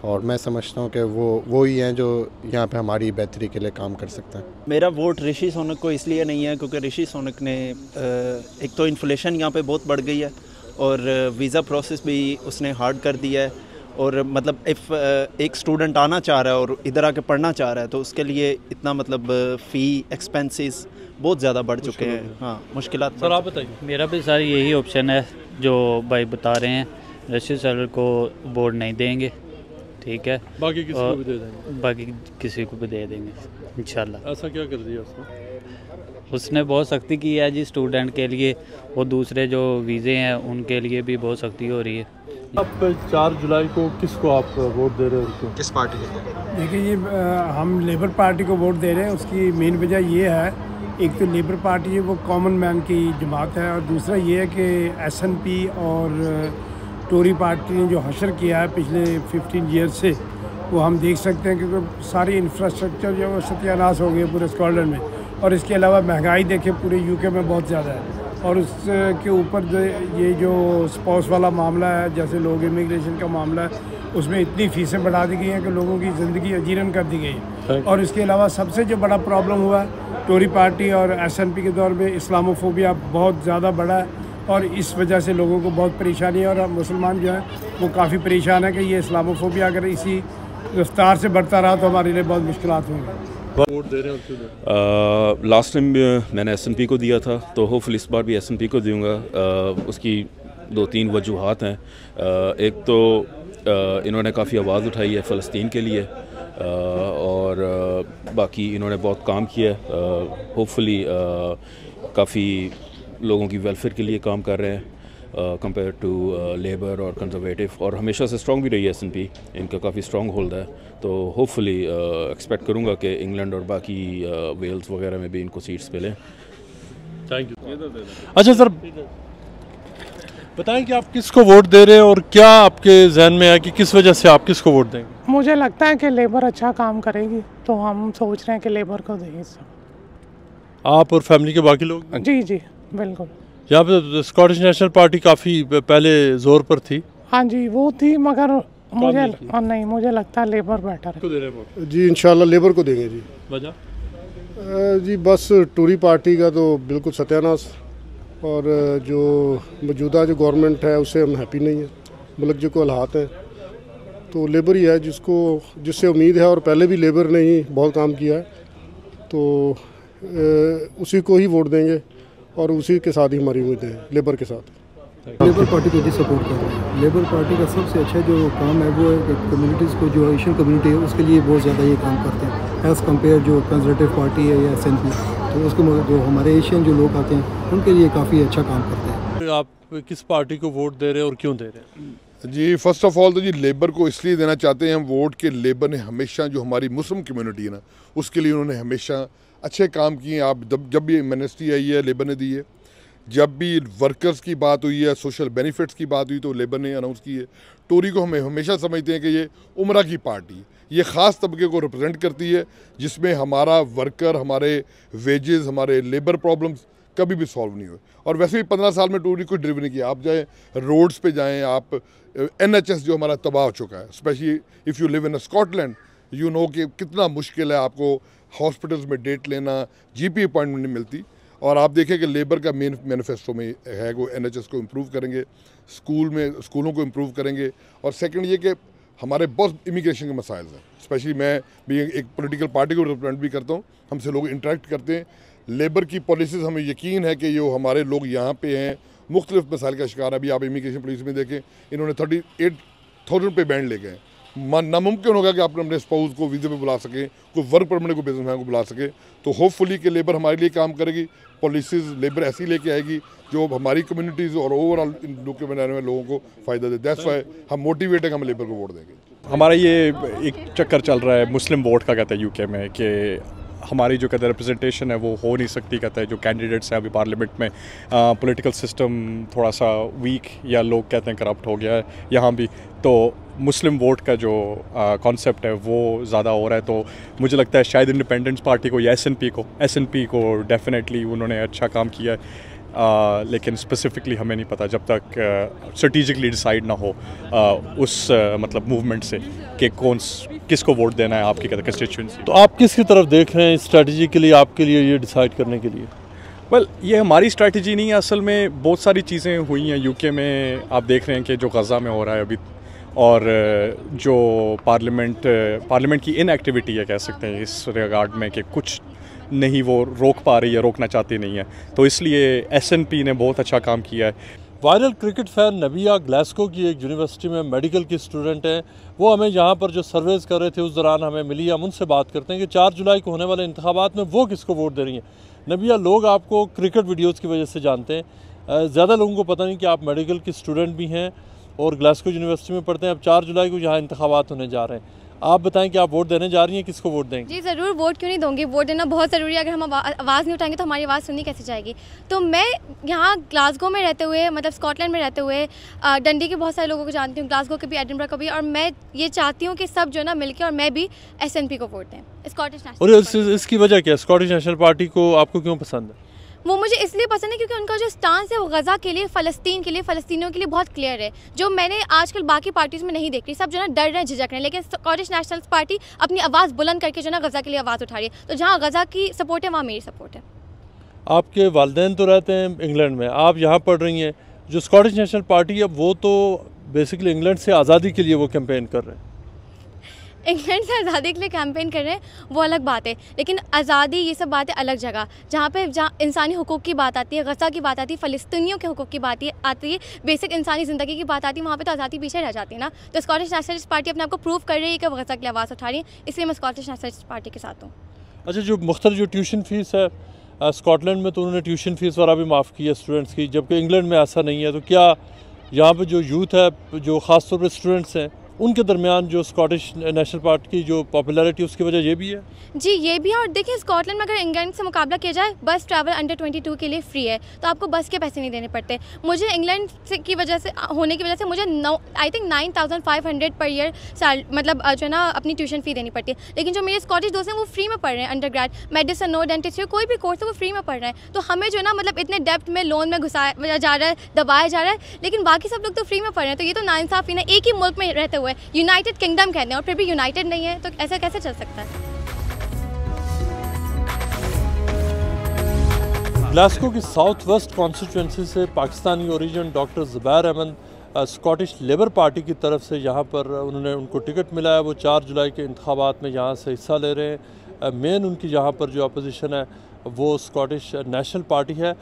और मैं समझता हूँ कि वो ही हैं जो यहाँ पे हमारी बेहतरी के लिए काम कर सकते हैं। मेरा वोट ऋषि सुनक को इसलिए नहीं है क्योंकि ऋषि सुनक ने एक तो इन्फ्लेशन यहाँ पे बहुत बढ़ गई है और वीज़ा प्रोसेस भी उसने हार्ड कर दिया है, और मतलब एक स्टूडेंट आना चाह रहा है और इधर आके पढ़ना चाह रहा है तो उसके लिए इतना मतलब फ़ी एक्सपेंसेस बहुत ज़्यादा बढ़ चुके हैं। हाँ, मुश्किलात। सर आप बताइए। मेरा भी सारी यही ऑप्शन है जो भाई बता रहे हैं, रशीद सर को वोट नहीं देंगे, ठीक है, बाकी किसी को भी दे देंगे। बाकी किसी को भी दे देंगे इंशाल्लाह। ऐसा क्या कर दिया उसने बहुत सख्ती की है जी स्टूडेंट के लिए, और दूसरे जो वीज़े हैं उनके लिए भी बहुत सख्ती हो रही है। अब 4 जुलाई को किसको आप वोट दे रहे हो? किस पार्टी को? देखिए ये हम लेबर पार्टी को वोट दे रहे हैं। उसकी मेन वजह ये है, एक तो लेबर पार्टी है वो कॉमन मैन की जमात है, और दूसरा ये है कि SNP और टोरी पार्टी ने जो हशर किया है पिछले 15 ईयर से, वो हम देख सकते हैं क्योंकि सारी इंफ्रास्ट्रक्चर जो है सत्यानाश हो गए पूरे स्कॉटलैंड में, और इसके अलावा महंगाई देखें पूरे UK में बहुत ज़्यादा है, और उसके ऊपर ये जो स्पाउस वाला मामला है, जैसे लोग इमिग्रेशन का मामला है, उसमें इतनी फ़ीसें बढ़ा दी गई हैं कि लोगों की ज़िंदगी अजीरन कर दी गई है। और इसके अलावा सबसे जो बड़ा प्रॉब्लम हुआ है टोरी पार्टी और SNP के दौर में, इस्लामोफोबिया बहुत ज़्यादा बढ़ा है, और इस वजह से लोगों को बहुत परेशानी है, और मुसलमान जो हैं वो काफ़ी परेशान है कि ये इस्लामोफोबिया अगर इसी रफ्तार से बढ़ता रहा तो हमारे लिए बहुत मुश्किलात होंगी। वोट दे रहे हैं? लास्ट टाइम मैंने SNP को दिया था, तो होपफुली इस बार भी SNP को दूंगा। उसकी 2-3 वजूहात हैं। एक तो इन्होंने काफ़ी आवाज़ उठाई है फ़लस्तीन के लिए, और बाकी इन्होंने बहुत काम किया है। होपफुली काफ़ी लोगों की वेलफेयर के लिए काम कर रहे हैं कंपेयर टू लेबर और कंजर्वेटिव, और हमेशा से स्ट्रॉन्ग भी रही है SNP, इनका काफ़ी स्ट्रॉन्ग होल्ड है। तो होपफुली एक्सपेक्ट करूँगा कि इंग्लैंड और बाकी वेल्स वगैरह में भी इनको सीट्स मिलें। Thank you. अच्छा सर बताएं कि आप किसको वोट दे रहे हैं, और क्या आपके जहन में है कि किस वजह से आप किसको वोट देंगे? मुझे लगता है कि लेबर अच्छा काम करेगी, तो हम सोच रहे हैं कि लेबर को देंगे। आप और फैमिली के बाकी लोग? जी जी बिल्कुल। यहाँ पे स्कॉटिश नेशनल पार्टी काफ़ी पहले जोर पर थी। हाँ जी वो थी, मगर मुझे लगता है लेबर बेटर है। जी इंशाल्लाह लेबर को देंगे जी। वजह? जी बस टोरी पार्टी का तो बिल्कुल सत्यानाश, और जो मौजूदा जो गवर्नमेंट है उससे हम हैप्पी नहीं है। मुल्क जो को हालात है तो लेबर ही है जिससे उम्मीद है, और पहले भी लेबर ने ही बहुत काम किया है, तो उसी को ही वोट देंगे और उसी के साथ ही हमारी उम्मीदें हैं, लेबर के साथ। लेबर पार्टी को जी सपोर्ट कर रहे हैं। लेबर पार्टी का सबसे अच्छा जो काम है वो है कम्युनिटीज़ को, जो एशियन कम्युनिटी है उसके लिए बहुत ज़्यादा ये काम करते हैं एज़ कम्पेयर जो कंजर्वेटिव पार्टी है या SNP, तो उसको जो हमारे एशियन जो लोग आते हैं उनके लिए काफ़ी अच्छा काम करते हैं। आप किस पार्टी को वोट दे रहे हैं और क्यों दे रहे हैं? जी फर्स्ट ऑफ ऑल तो जी लेबर को इसलिए देना चाहते हैं हम वोट के, लेबर ने हमेशा जो हमारी मुस्लिम कम्युनिटी है ना उसके लिए उन्होंने हमेशा अच्छे काम किए। आप जब भी एमनेस्टी आई है लेबर ने दी है, जब भी वर्कर्स की बात हुई है, सोशल बेनिफिट्स की बात हुई तो लेबर ने अनाउंस की है। टोरी को हमें हमेशा समझते हैं कि ये उम्रा की पार्टी, ये ख़ास तबके को रिप्रेजेंट करती है जिसमें हमारा वर्कर, हमारे वेजेस, हमारे लेबर प्रॉब्लम्स कभी भी सॉल्व नहीं हुए। और वैसे भी 15 साल में टोरी को डिलीवर नहीं किया। आप जाएँ रोड्स पे जाएँ, आप NHS जो हमारा तबाह हो चुका है, specially if you live in Scotland you know कि कितना मुश्किल है आपको हॉस्पिटल्स में डेट लेना, GP अपॉइंटमेंट नहीं मिलती। और आप देखें कि लेबर का मेन मैनिफेस्टो में है वो NHS को इम्प्रूव करेंगे, स्कूलों को इम्प्रूव करेंगे। और सेकंड ये कि हमारे बहुत इमिग्रेशन के मसाइल हैं, स्पेशली मैं भी एक पॉलिटिकल पार्टी को रिप्रेजेंट भी करता हूँ, हमसे लोग इंटरेक्ट करते हैं। लेबर की पॉलिसीज़ हमें यकीन है कि जो हमारे लोग यहाँ पे हैं मुख्तलिफ मसाइल का शिकार। अभी आप इमिग्रेशन पुलिस में देखें, इन्होंने 38,000 पे बैंड ले गए। नामुमकिन होगा कि आप अपने स्पाउस को वीज़े पे बुला सकें, कोई वर्क परमिट को बिजनेसमैन को बुला सके। तो होपफुली कि लेबर हमारे लिए काम करेगी, पॉलिसीज़ लेबर ऐसी लेके आएगी जो हमारी कम्युनिटीज़ और ओवरऑल इन लोग के बनाने वाले लोगों को फ़ायदा दे। दैट्स व्हाई हम मोटिवेट है कि हम लेबर को वोट देंगे। हमारा ये एक चक्कर चल रहा है मुस्लिम वोट का, कहते हैं UK में, कि हमारी जो कहते हैं रिप्रेजेंटेशन है वो हो नहीं सकती। कहते हैं जो कैंडिडेट्स हैं अभी पार्लियामेंट में, पॉलिटिकल सिस्टम थोड़ा सा वीक या लोग कहते हैं करप्ट हो गया है यहाँ भी, तो मुस्लिम वोट का जो कॉन्सेप्ट है वो ज़्यादा हो रहा है। तो मुझे लगता है शायद इंडिपेंडेंस पार्टी को या SNP को डेफिनेटली उन्होंने अच्छा काम किया है, लेकिन स्पेसिफिकली हमें नहीं पता जब तक स्ट्रेटिजिकली डिसाइड ना हो उस मतलब मूवमेंट से कि किसको वोट देना है आपकी कहते कंस्टिट्यूंसी। तो आप किसकी तरफ देख रहे हैं स्ट्रेटजिकली आपके लिए ये डिसाइड करने के लिए? वेल ये हमारी स्ट्रेटजी नहीं है, असल में बहुत सारी चीज़ें हुई हैं UK में। आप देख रहे हैं कि जो गज़ा में हो रहा है अभी, और जो पार्लियामेंट की इनएक्टिविटी है कह सकते हैं इस रिगार्ड में कि कुछ नहीं वो रोक पा रही है, रोकना चाहती नहीं है, तो इसलिए SNP ने बहुत अच्छा काम किया है। वायरल क्रिकेट फैन नबिया ग्लासगो की एक यूनिवर्सिटी में मेडिकल की स्टूडेंट है, वो हमें यहाँ पर जो सर्वेस कर रहे थे उस दौरान हमें मिली। हम उनसे बात करते हैं कि 4 जुलाई को होने वाले इंतखाबात में वो किसको वोट दे रही हैं। नबिया, लोग आपको क्रिकेट वीडियोज़ की वजह से जानते हैं, ज़्यादा लोगों को पता नहीं कि आप मेडिकल की स्टूडेंट भी हैं और ग्लासगो यूनिवर्सिटी में पढ़ते हैं। अब 4 जुलाई को यहाँ इंतखाबात होने जा रहे हैं, आप बताएं कि आप वोट देने जा रही हैं, किसको वोट देंगे? जी ज़रूर, वोट क्यों नहीं दूंगी, वोट देना बहुत ज़रूरी है। अगर हम आवाज़ नहीं उठाएंगे तो हमारी आवाज़ सुननी कैसे जाएगी। तो मैं यहाँ ग्लासगो में रहते हुए, मतलब स्कॉटलैंड में रहते हुए, डंडी के बहुत सारे लोगों को जानती हूँ, ग्लासगो के भी, एडिनबरा को भी, और मैं ये चाहती हूँ कि सब जो ना मिलकर और मैं भी SNP को वोट दें, स्कॉटिश नेशनल। और इसकी वजह क्या है? स्कॉटिश नेशनल पार्टी को आपको क्यों पसंद है? वो मुझे इसलिए पसंद है क्योंकि उनका जो स्टांस है वो गज़ा के लिए, फ़लस्तीन के लिए, फ़लस्तीनियों के लिए बहुत क्लियर है, जो मैंने आजकल बाकी पार्टीज़ में नहीं देख रही। सब जो ना डर रहे हैं, झिझक रहे हैं, लेकिन स्कॉटिश नेशनल पार्टी अपनी आवाज़ बुलंद करके जो ना गज़ा के लिए आवाज़ उठा रही है। तो जहाँ गज़ा की सपोर्ट है वहाँ मेरी सपोर्ट है। आपके वालिदैन तो रहते हैं इंग्लैंड में, आप यहाँ पढ़ रही हैं। जो स्कॉटिश नेशनल पार्टी है वो तो बेसिकली इंग्लैंड से आज़ादी के लिए वो कैंपेन कर रहे हैं। इंग्लैंड से आज़ादी के लिए कैंपेन कर रहे हैं वो अलग बात है, लेकिन आज़ादी ये सब बात है अलग जगह, जहाँ इंसानी हुकूक की बात आती है, गज़ा की बात आती है, फ़लस्तीनियों के हुकूक की बात आती है, बेसिक इंसानी ज़िंदगी की बात आती है, वहाँ पे तो आज़ादी पीछे रह जाती है ना। तो स्कॉटिश नेशनलिस्ट पार्टी अपने आप को प्रूव कर रही है कि वो गज़ा के लिए आवाज़ उठा रही है, इसलिए मैं स्कॉटिश नेशनलिस्ट पार्टी के साथ हूँ। अच्छा, जो मुख्तलिफ जो ट्यूशन फ़ीस है स्कॉटलैंड में, तो उन्होंने ट्यूशन फ़ीस वाला भी माफ़ की है स्टूडेंट्स की, जबकि इंग्लैंड में ऐसा नहीं है। तो क्या यहाँ पर जो यूथ है, जो ख़ास तौर पर स्टूडेंट्स हैं, उनके दरमियान जो स्कॉटिश नेशनल पार्टी की जो पॉपुलैरिटी उसकी वजह ये भी है? जी ये भी है। और देखिए स्कॉटलैंड में अगर इंग्लैंड से मुकाबला किया जाए, बस ट्रैवल अंडर 22 के लिए फ्री है, तो आपको बस के पैसे नहीं देने पड़ते। मुझे इंग्लैंड से की वजह से होने की वजह से मुझे आई थिंक 9,500 पर ईयर मतलब जो है ना अपनी ट्यूशन फ़ी देनी पड़ती है। लेकिन जो मेरे स्कॉटिश दोस्त हैं वो फ्री में पढ़ रहे हैं, undergrad, medicine, no dentistry, कोई भी कोर्स है वो फ्री में पढ़ रहे हैं। तो हमें जो है ना मतलब इतने डेप्थ में, लोन में घुसाया जा रहा है, दबाया जा रहा है, लेकिन बाकी सब लोग तो फ्री में पढ़ रहे हैं। तो ये तो नाइंसाफ़ी है। एक ही मुल्क में रहते हुए यूनाइटेड किंगडम कहते हैं और फिर भी यूनाइटेड नहीं है, तो ऐसा कैसे चल सकता है? ग्लासगो की साउथ वेस्ट कॉन्स्टिट्यूंसी से Pakistani origin doctor Zubair Ahmed Scottish Labour Party की तरफ से यहाँ पर उनको टिकट मिला है। वो 4 जुलाई के इंतखाबात में यहाँ से हिस्सा ले रहे हैं। मेन उनकी यहाँ पर जो अपोजिशन है वो स्कॉटिश नेशनल पार्टी है।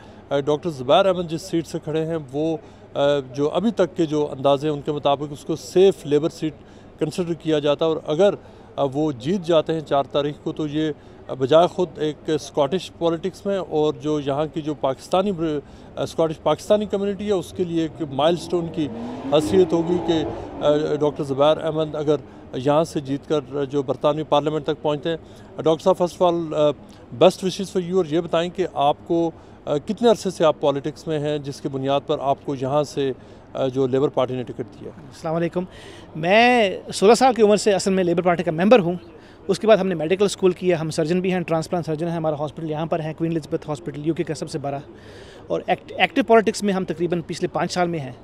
डॉक्टर ज़ुबैर अहमद जिस सीट से खड़े हैं वो जो अभी तक के जो अंदाजे हैं उनके मुताबिक उसको सेफ़ लेबर सीट कंसिडर किया जाता है, और अगर वो जीत जाते हैं 4 तारीख को तो ये बजाय ख़ुद एक स्कॉटिश पॉलिटिक्स में और जो यहाँ की जो स्कॉटिश पाकिस्तानी कम्युनिटी है उसके लिए एक माइलस्टोन की हैसियत होगी कि डॉक्टर ज़ुबैर अहमद अगर यहाँ से जीतकर जो बरतानवी पार्लियामेंट तक पहुँचते हैं। डॉक्टर साहब, first of all best wishes for you, और ये बताएं कि आपको कितने अरसे से आप पॉलिटिक्स में हैं जिसकी बुनियाद पर आपको यहाँ से जो लेबर पार्टी ने टिकट दिया? अस्सलाम वालेकुम। मैं 16 साल की उम्र से असल में लेबर पार्टी का मेंबर हूँ। उसके बाद हमने मेडिकल स्कूल किया, हम सर्जन भी हैं, ट्रांसप्लांट सर्जन है। हमारा हॉस्पिटल यहाँ पर है, क्वीन एलिज़ाबेथ हॉस्पिटल, यूके का सबसे बड़ा। और एक्टिव पॉलिटिक्स में हम तकरीबन पिछले 5 साल में हैं।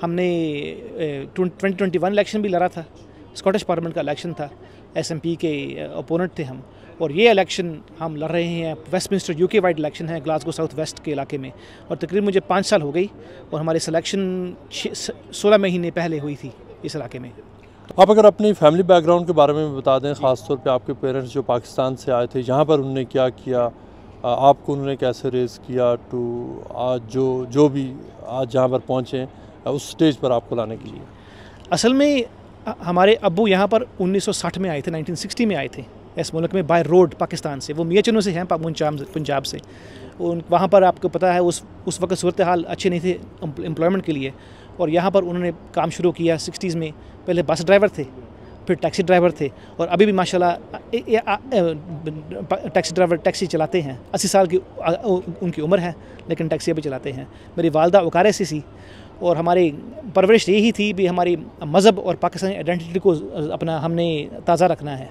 हमने 2021 इलेक्शन भी लड़ा था, स्कॉटिश पार्लियामेंट का इलेक्शन था, SNP के ओपोनेंट थे हम, और ये इलेक्शन हम लड़ रहे हैं वेस्टमिंस्टर यूके वाइड इलेक्शन है ग्लासगो साउथ वेस्ट के इलाके में, और तकरीबन मुझे 5 साल हो गई और हमारी सिलेक्शन 16 महीने पहले हुई थी इस इलाके में। आप अगर अपनी फैमिली बैकग्राउंड के बारे में बता दें, ख़ास तौर पे आपके पेरेंट्स जो पाकिस्तान से आए थे, यहाँ पर उन्होंने क्या किया, आपको उन्होंने कैसे रेज़ किया टू आज जो भी आज जहाँ पर पहुँचे उस स्टेज पर आपको लाने के लिए? असल में हमारे अब्बू यहाँ पर 1960 में आए थे, 1960 में आए थे इस मुल्क में बाय रोड पाकिस्तान से। वो मियाचनों से हैं, पंजाब से। वहाँ पर आपको पता है उस वक्त सूरत हाल अच्छे नहीं थे एम्प्लॉयमेंट के लिए, और यहाँ पर उन्होंने काम शुरू किया 60s में। पहले बस ड्राइवर थे, फिर टैक्सी ड्राइवर थे, और अभी भी माशाल्लाह टैक्सी ड्राइवर टैक्सी चलाते हैं। 80 साल की उनकी उम्र है लेकिन टैक्सी अभी चलाते हैं। मेरी वालदा उकारे से थी, और हमारी परवरिश यही थी भी हमारी मज़हब और पाकिस्तानी आइडेंटिटी को अपना हमने ताज़ा रखना है,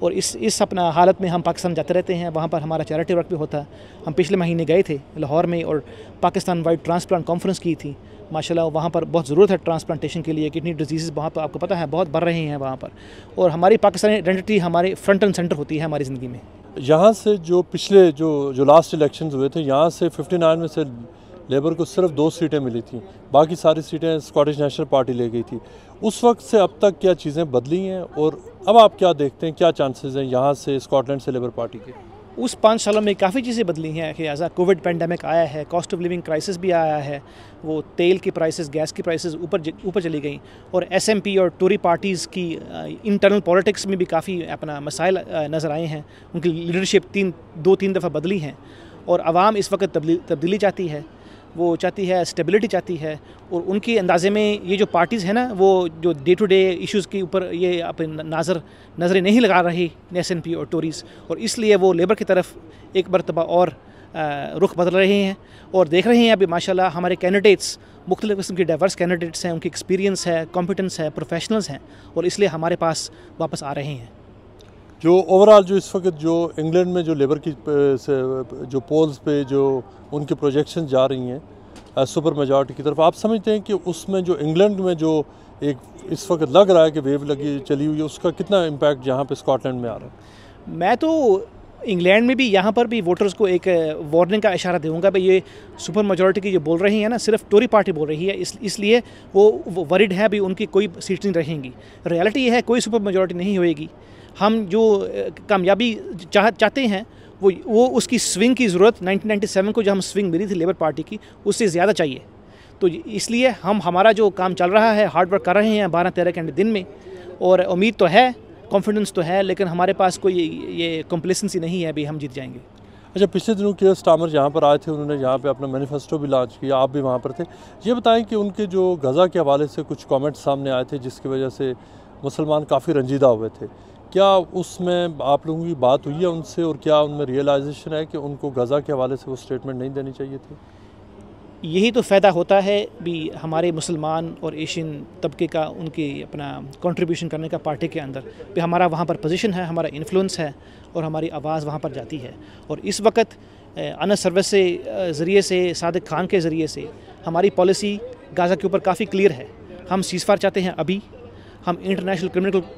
और इस अपना हालत में हम पाकिस्तान जाते रहते हैं। वहाँ पर हमारा चैरिटी वर्क भी होता है। हम पिछले महीने गए थे लाहौर में और पाकिस्तान वाइड ट्रांसप्लांट कॉन्फ्रेंस की थी। माशाल्लाह वहाँ पर बहुत ज़रूरत है ट्रांसप्लांटेशन के लिए। किडनी डिजीज़ वहाँ पर आपको पता है बहुत बढ़ रहे हैं वहाँ पर, और हमारी पाकिस्तानी आइडेंटिटी हमारे फ्रंट एंड सेंटर होती है हमारी ज़िंदगी में। यहाँ से जो पिछले जो लास्ट इलेक्शन हुए थे, यहाँ से 59 में से लेबर को सिर्फ 2 सीटें मिली थी, बाकी सारी सीटें स्कॉटिश नेशनल पार्टी ले गई थी। उस वक्त से अब तक क्या चीज़ें बदली हैं, और अब आप क्या देखते हैं, क्या चांसेस हैं यहाँ से स्कॉटलैंड से लेबर पार्टी के? उस 5 सालों में काफ़ी चीज़ें बदली हैं कि एज़ कोविड पेंडेमिक आया है, कॉस्ट ऑफ लिविंग क्राइसिस भी आया है, वो तेल की प्राइसेस, गैस की प्राइसेस ऊपर चली गई, और SNP और टोरी पार्टीज़ की इंटरनल पॉलिटिक्स में भी काफ़ी अपना मसाइल नज़र आए हैं। उनकी लीडरशिप 2-3 दफ़ा बदली हैं, और आवाम इस वक्त तब्दीली चाहती है, वो चाहती है स्टेबिलिटी चाहती है, और उनके अंदाजे में ये जो पार्टीज़ हैं ना, वो जो डे टू डे इश्यूज़ के ऊपर ये अपनी नज़रें नहीं लगा रही SNP और टोरीज़, और इसलिए वो लेबर की तरफ एक मरतबा और रुख बदल रहे हैं। और देख रहे हैं अभी माशाल्लाह हमारे कैंडिडेट्स मुख्तलिफ़ किस्म के डाइवर्स कैंडिडेट्स हैं, उनकी एक्सपीरियंस है, कॉम्पिटेंस है, प्रोफेशनल्स हैं, और इसलिए हमारे पास वापस आ रहे हैं। जो ओवरऑल जो इस वक्त जो इंग्लैंड में जो लेबर की जो पोल्स पे जो उनकी प्रोजेक्शन जा रही हैं सुपर मेजॉरिटी की तरफ, आप समझते हैं कि उसमें जो इंग्लैंड में जो एक इस वक्त लग रहा है कि वेव चली हुई है, उसका कितना इम्पैक्ट यहाँ पे स्कॉटलैंड में आ रहा है? मैं तो इंग्लैंड में भी यहाँ पर भी वोटर्स को एक वार्निंग का इशारा दूंगा भाई, ये सुपर मेजॉरिटी की जो बोल रही है ना, सिर्फ टोरी पार्टी बोल रही है, इसलिए वो वरिड है भी उनकी कोई सीट नहीं रहेंगी। रियलिटी ये है कोई सुपर मेजॉरिटी नहीं होएगी। हम जो कामयाबी चाहते हैं वो उसकी स्विंग की ज़रूरत 1997 को जो हम स्विंग मिली थी लेबर पार्टी की, उससे ज़्यादा चाहिए। तो इसलिए हमारा जो काम चल रहा है, हार्ड वर्क कर रहे हैं 12-13 घंटे दिन में, और उम्मीद तो है, कॉन्फिडेंस तो है, लेकिन हमारे पास कोई ये कॉम्प्लेसेंसी नहीं है अभी हम जीत जाएंगे। अच्छा, पिछले दिनों कीयर स्टार्मर यहाँ पर आए थे, उन्होंने यहाँ पे अपना मैनिफेस्टो भी लॉन्च किया, आप भी वहाँ पर थे। ये बताएं कि उनके जो गज़ा के हवाले से कुछ कमेंट्स सामने आए थे जिसकी वजह से मुसलमान काफ़ी रंजीदा हुए थे, क्या उसमें आप लोगों की बात हुई है उनसे, और क्या उनमें रियलाइजेशन है कि उनको गज़ा के हवाले से वो स्टेटमेंट नहीं देनी चाहिए थी? यही तो फ़ायदा होता है भी हमारे मुसलमान और एशियन तबके का, उनके अपना कंट्रीब्यूशन करने का पार्टी के अंदर भी हमारा वहाँ पर पोजीशन है, हमारा इन्फ्लुएंस है, और हमारी आवाज़ वहाँ पर जाती है। और इस वक्त अना सर्विस से ज़रिए से, सादिक खान के ज़रिए से हमारी पॉलिसी गाज़ा के ऊपर काफ़ी क्लियर है। हम सीज़फायर चाहते हैं अभी, हम इंटरनेशनल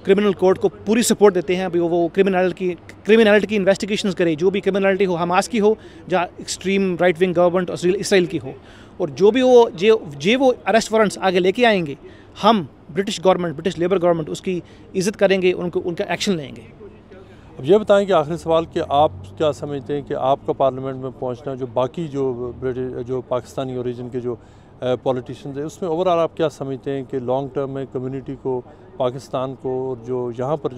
क्रिमिनल कोर्ट को पूरी सपोर्ट देते हैं। अभी वो क्रिमिनलिटी की इन्वेस्टिगेशंस करे, जो भी क्रिमिनलिटी हो, हमास की हो, जहाँ एक्सट्रीम राइट विंग गवर्नमेंट और इसराइल की हो, और जो भी वो अरेस्ट वारंट्स आगे लेके आएंगे, हम ब्रिटिश लेबर गवर्नमेंट उसकी इज़्ज़त करेंगे, उनका एक्शन लेंगे। अब ये बताएं कि आखिरी सवाल कि आप क्या समझते हैं कि आपका पार्लियामेंट में पहुंचना, जो बाकी जो पाकिस्तानी ओरिजिन के जो पॉलिटिशियंस हैं, उसमें ओवरऑल आप क्या समझते हैं कि लॉन्ग टर्म में कम्युनिटी को, पाकिस्तान को, और जो यहाँ पर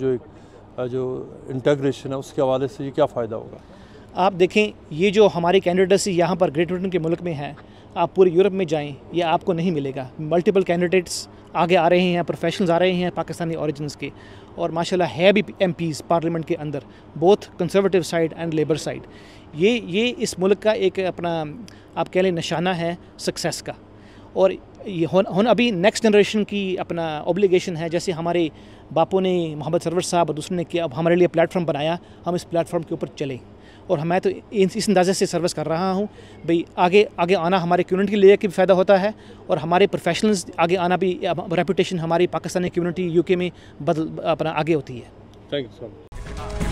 जो इंटीग्रेशन है उसके हवाले से ये क्या फ़ायदा होगा? आप देखें, ये जो हमारी कैंडिडेट्स यहाँ पर ग्रेट ब्रिटेन के मुल्क में है, आप पूरे यूरोप में जाएं, ये आपको नहीं मिलेगा। मल्टीपल कैंडिडेट्स आगे आ रहे हैं, प्रोफेशनल्स आ रहे हैं पाकिस्तानी ओरिजिन्स के, और माशाल्लाह है भी MPs पार्लियामेंट के अंदर, both conservative side and labour side. ये इस मुल्क का एक अपना आप कह लें निशाना है सक्सेस का। और ये अभी नेक्स्ट जनरेशन की अपना ऑब्लिगेशन है, जैसे हमारे बापू ने, मोहम्मद सरवर साहब और दूसरों ने किया, अब हमारे लिए प्लेटफॉर्म बनाया, हम इस प्लेटफॉर्म के ऊपर चलें। और मैं तो इस अंदाजे से सर्विस कर रहा हूँ भाई, आगे आना हमारे कम्युनिटी के लिए भी फ़ायदा होता है, और हमारे प्रोफेशनल्स आगे आना भी, रेपुटेशन हमारी पाकिस्तानी कम्युनिटी UK में अपना आगे होती है। Thank you so much.